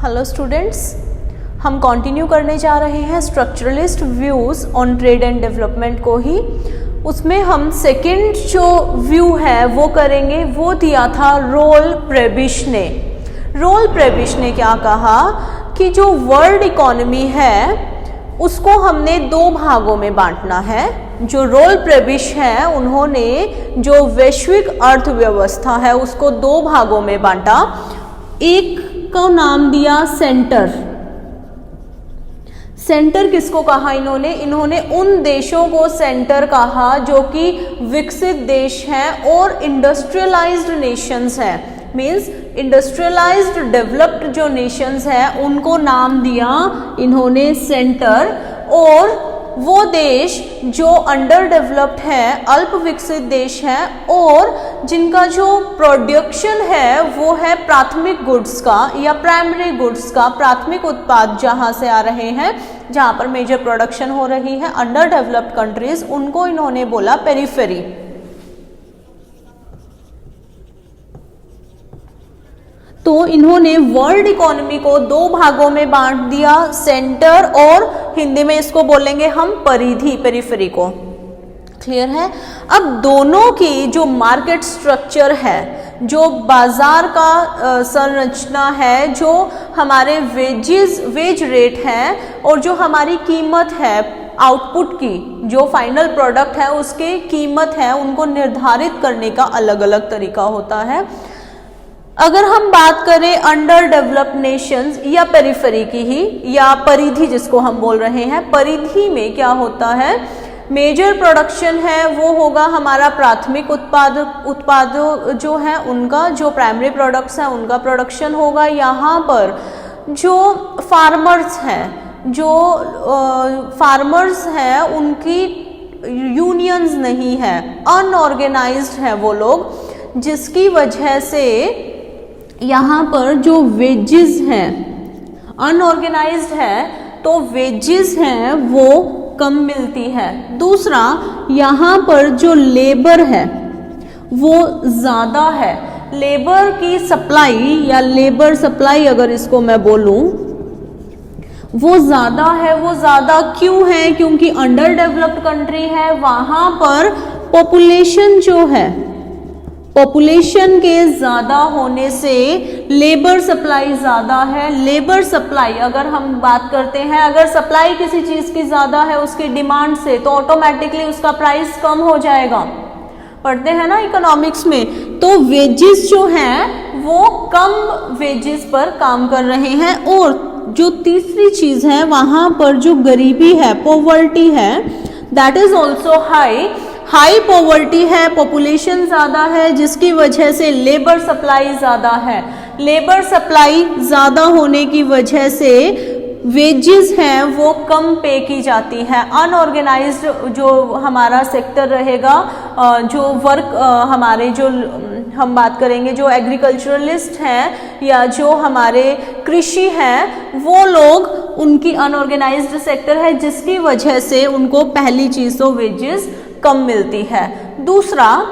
Hello students, हम continue करने जा रहे हैं structuralist views on trade and development को ही। उसमें हम सेकंड जो व्यू है वो करेंगे, वो दिया था रोल प्रेबिश ने। रोल प्रेबिश ने क्या कहा कि जो वर्ल्ड इकोनॉमी है उसको हमने दो भागों में बांटना है। जो रोल प्रेबिश है उन्होंने जो वैश्विक अर्थव्यवस्था है उसको दो भागों में बांटा। एक को नाम दिया सेंटर। सेंटर किसको कहा इन्होंने उन देशों को सेंटर कहा जो कि विकसित देश हैं और इंडस्ट्रियलाइज्ड नेशंस हैं। मीन्स इंडस्ट्रियलाइज्ड डेवलप्ड जो नेशंस हैं उनको नाम दिया इन्होंने सेंटर, और वो देश जो अंडर डेवलप्ड है, अल्प विकसित देश हैं और जिनका जो प्रोडक्शन है वो है प्राथमिक गुड्स का या प्राइमरी गुड्स का, प्राथमिक उत्पाद जहाँ से आ रहे हैं, जहाँ पर मेजर प्रोडक्शन हो रही है अंडर डेवलप्ड कंट्रीज, उनको इन्होंने बोला पेरिफेरी। तो इन्होंने वर्ल्ड इकोनॉमी को दो भागों में बांट दिया, सेंटर और हिंदी में इसको बोलेंगे हम परिधि, पेरिफेरी को। क्लियर है? अब दोनों की जो मार्केट स्ट्रक्चर है, जो बाजार का संरचना है, जो हमारे वेज रेट है और जो हमारी कीमत है आउटपुट की, जो फाइनल प्रोडक्ट है उसकी कीमत है, उनको निर्धारित करने का अलग अलग तरीका होता है। अगर हम बात करें अंडर डेवलप्ड नेशंस या पेरिफेरी की ही, या परिधि जिसको हम बोल रहे हैं, परिधि में क्या होता है, मेजर प्रोडक्शन है वो होगा हमारा प्राथमिक उत्पाद जो है उनका, जो प्राइमरी प्रोडक्ट्स हैं उनका प्रोडक्शन होगा। यहाँ पर जो फार्मर्स हैं उनकी यूनियंस नहीं है, अनऑर्गेनाइज्ड है वो लोग, जिसकी वजह से यहाँ पर जो वेजेस हैं, अनऑर्गेनाइज्ड है तो वेजेस हैं वो कम मिलती है। दूसरा, यहाँ पर जो लेबर है वो ज़्यादा है, लेबर की सप्लाई या लेबर सप्लाई अगर इसको मैं बोलूँ वो ज़्यादा है। वो ज़्यादा क्यों है? क्योंकि अंडर डेवलप्ड कंट्री है, वहाँ पर पॉपुलेशन जो है, पॉपुलेशन के ज़्यादा होने से लेबर सप्लाई ज़्यादा है। लेबर सप्लाई अगर हम बात करते हैं, अगर सप्लाई किसी चीज़ की ज़्यादा है उसकी डिमांड से, तो ऑटोमेटिकली उसका प्राइस कम हो जाएगा। पढ़ते हैं ना इकोनॉमिक्स में। तो वेजेस जो हैं वो कम वेजेस पर काम कर रहे हैं। और जो तीसरी चीज़ है, वहाँ पर जो गरीबी है, पॉवर्टी है, that is also high poverty है, पॉपुलेशन ज़्यादा है, जिसकी वजह से लेबर सप्लाई ज़्यादा है। लेबर सप्लाई ज़्यादा होने की वजह से वेजेस हैं वो कम पे की जाती है। अनऑर्गेनाइज्ड जो हमारा सेक्टर रहेगा, जो वर्क हमारे जो हम बात करेंगे जो एग्रीकल्चरलिस्ट हैं या जो हमारे कृषि हैं, वो लोग, उनकी अनऑर्गेनाइज्ड सेक्टर है, जिसकी वजह से उनको पहली चीज़ तो वेजेस कम मिलती है। दूसरा,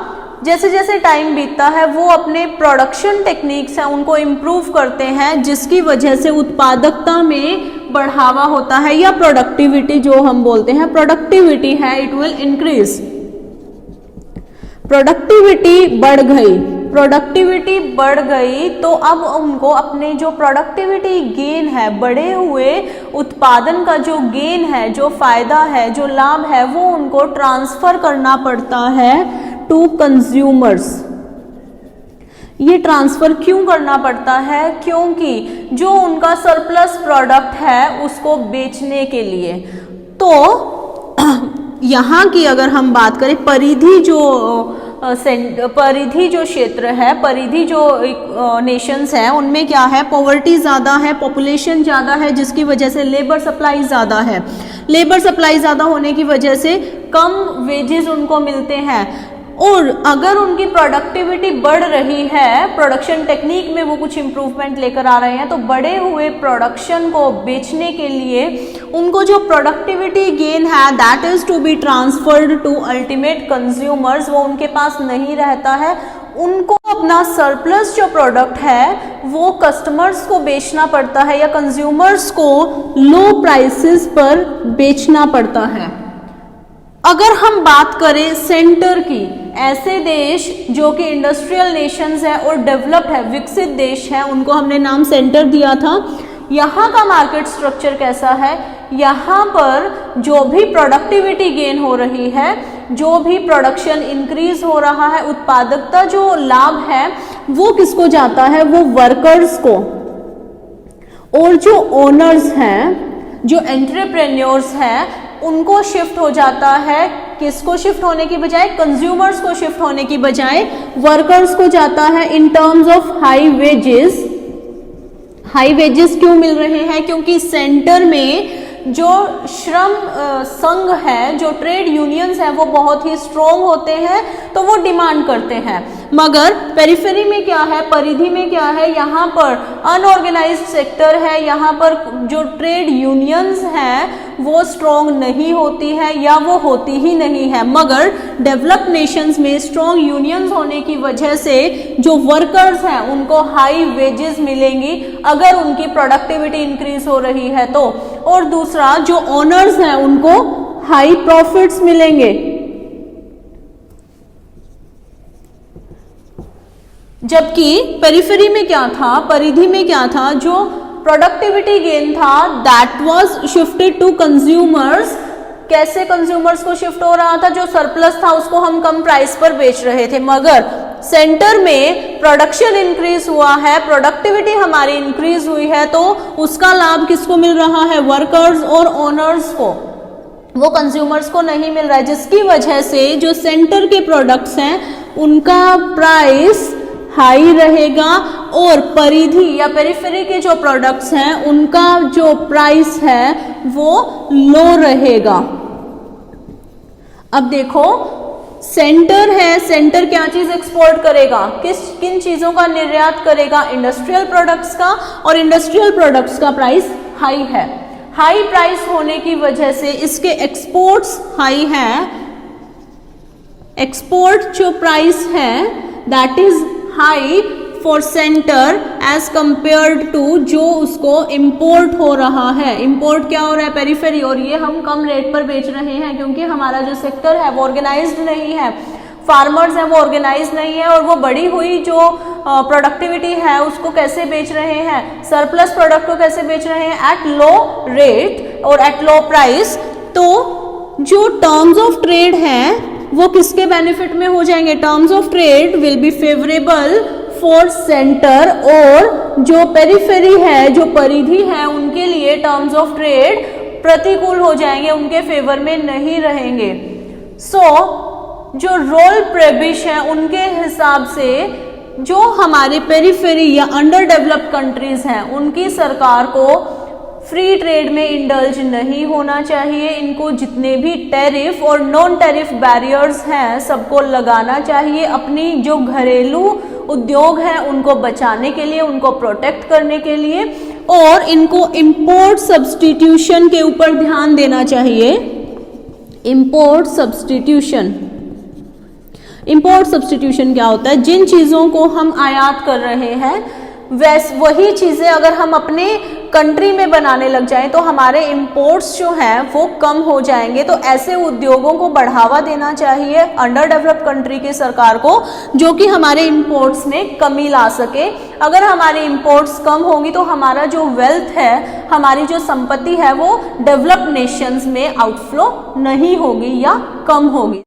जैसे जैसे टाइम बीतता है वो अपने प्रोडक्शन टेक्निक्स हैं उनको इम्प्रूव करते हैं, जिसकी वजह से उत्पादकता में बढ़ावा होता है, या प्रोडक्टिविटी जो हम बोलते हैं, प्रोडक्टिविटी है, इट विल इंक्रीज। प्रोडक्टिविटी बढ़ गई तो अब उनको अपने जो प्रोडक्टिविटी गेन है, बढ़े हुए उत्पादन का जो गेन है, जो फायदा है, जो लाभ है, वो उनको ट्रांसफर करना पड़ता है टू कंज्यूमर्स। ये ट्रांसफर क्यों करना पड़ता है? क्योंकि जो उनका सरप्लस प्रोडक्ट है उसको बेचने के लिए। तो यहाँ की अगर हम बात करें, परिधि जो क्षेत्र है, परिधि जो नेशंस हैं उनमें क्या है, पॉवर्टी ज़्यादा है, पॉपुलेशन ज़्यादा है, जिसकी वजह से लेबर सप्लाई ज़्यादा है। लेबर सप्लाई ज़्यादा होने की वजह से कम वेजेस उनको मिलते हैं। और अगर उनकी प्रोडक्टिविटी बढ़ रही है, प्रोडक्शन टेक्निक में वो कुछ इम्प्रूवमेंट लेकर आ रहे हैं, तो बढ़े हुए प्रोडक्शन को बेचने के लिए उनको जो प्रोडक्टिविटी गेन है that is to be transferred to ultimate consumers, वो उनके पास नहीं रहता है, उनको अपना सरप्लस जो प्रोडक्ट है वो कस्टमर्स को बेचना पड़ता है या कंज्यूमर्स को लो प्राइसेस पर बेचना पड़ता है। अगर हम बात करें सेंटर की, ऐसे देश जो कि इंडस्ट्रियल नेशंस है और डेवलप्ड है, विकसित देश है, उनको हमने नाम सेंटर दिया था। यहाँ का मार्केट स्ट्रक्चर कैसा है, यहाँ पर जो भी प्रोडक्टिविटी गेन हो रही है, जो भी प्रोडक्शन इंक्रीज हो रहा है, उत्पादकता जो लाभ है वो किसको जाता है, वो वर्कर्स को। और जो ओनर्स हैं, जो एंटरप्रेन्योर्स हैं, उनको शिफ्ट हो जाता है, किसको शिफ्ट होने की बजाय, कंज्यूमर्स को शिफ्ट होने की बजाय वर्कर्स को जाता है in terms of high wages. High wages क्यों मिल रहे हैं, क्योंकि सेंटर में जो श्रम संघ है, जो ट्रेड यूनियंस है वो बहुत ही स्ट्रॉन्ग होते हैं, तो वो डिमांड करते हैं। मगर पेरिफेरी में क्या है, परिधि में क्या है, यहाँ पर अनऑर्गेनाइज्ड सेक्टर है, यहाँ पर जो ट्रेड यूनियंस हैं वो स्ट्रॉन्ग नहीं होती है या वो होती ही नहीं है। मगर डेवलप्ड नेशंस में स्ट्रॉन्ग यूनियंस होने की वजह से जो वर्कर्स हैं उनको हाई वेजेस मिलेंगी अगर उनकी प्रोडक्टिविटी इंक्रीज हो रही है तो। और दूसरा, जो ओनर्स हैं उनको हाई प्रॉफिट्स मिलेंगे। जबकि पेरिफेरी में क्या था, परिधि में क्या था, जो प्रोडक्टिविटी गेन था that was shifted to consumers. कैसे कंज्यूमर्स को शिफ्ट हो रहा था, जो सरप्लस था उसको हम कम प्राइस पर बेच रहे थे। मगर सेंटर में प्रोडक्शन इंक्रीज हुआ है, प्रोडक्टिविटी हमारी इंक्रीज हुई है, तो उसका लाभ किसको मिल रहा है, वर्कर्स और ओनर्स को, वो कंज्यूमर्स को नहीं मिल रहा है। जिसकी वजह से जो सेंटर के प्रोडक्ट्स हैं उनका प्राइस हाई रहेगा और परिधि या पेरिफेरी के जो प्रोडक्ट्स हैं उनका जो प्राइस है वो लो रहेगा। अब देखो, सेंटर है, सेंटर क्या चीज एक्सपोर्ट करेगा, किन चीजों का निर्यात करेगा, इंडस्ट्रियल प्रोडक्ट्स का, और इंडस्ट्रियल प्रोडक्ट्स का प्राइस हाई है। हाई प्राइस होने की वजह से इसके एक्सपोर्ट्स हाई है। एक्सपोर्ट जो प्राइस है that is high for centre as compared to जो उसको इंपोर्ट हो रहा है। इंपोर्ट क्या हो रहा है, पेरिफेरी, और ये हम कम रेट पर बेच रहे हैं क्योंकि हमारा जो सेक्टर है वो ऑर्गेनाइज्ड नहीं है, फार्मर्स हैं वो ऑर्गेनाइज नहीं है, और वो बढ़ी हुई जो प्रोडक्टिविटी है उसको कैसे बेच रहे हैं, सरप्लस प्रोडक्ट को कैसे बेच रहे हैं, एट लो रेट और एट लो प्राइस। तो जो टर्म्स ऑफ ट्रेड है वो किसके बेनिफिट में हो जाएंगे, terms of trade will be favourable for centre, और जो पेरिफेरी है, जो परिधि है, उनके लिए टर्म्स ऑफ ट्रेड प्रतिकूल हो जाएंगे, उनके फेवर में नहीं रहेंगे। जो रोल प्रेबिश है उनके हिसाब से जो हमारे पेरिफेरी या अंडर डेवलप्ड कंट्रीज हैं उनकी सरकार को फ्री ट्रेड में इंडल्ज नहीं होना चाहिए। इनको जितने भी टैरिफ और नॉन टैरिफ बैरियर्स हैं सबको लगाना चाहिए, अपनी जो घरेलू उद्योग हैं उनको बचाने के लिए, उनको प्रोटेक्ट करने के लिए, और इनको इंपोर्ट सब्स्टिट्यूशन के ऊपर ध्यान देना चाहिए। इंपोर्ट सब्स्टिट्यूशन, इंपोर्ट सब्स्टिट्यूशन क्या होता है, जिन चीज़ों को हम आयात कर रहे हैं वही चीज़ें अगर हम अपने कंट्री में बनाने लग जाएं तो हमारे इंपोर्ट्स जो हैं वो कम हो जाएंगे। तो ऐसे उद्योगों को बढ़ावा देना चाहिए अंडर डेवलप्ड कंट्री की सरकार को, जो कि हमारे इंपोर्ट्स में कमी ला सके। अगर हमारे इंपोर्ट्स कम होंगी तो हमारा जो वेल्थ है, हमारी जो संपत्ति है वो डेवलप्ड नेशंस में आउटफ्लो नहीं होगी या कम होगी।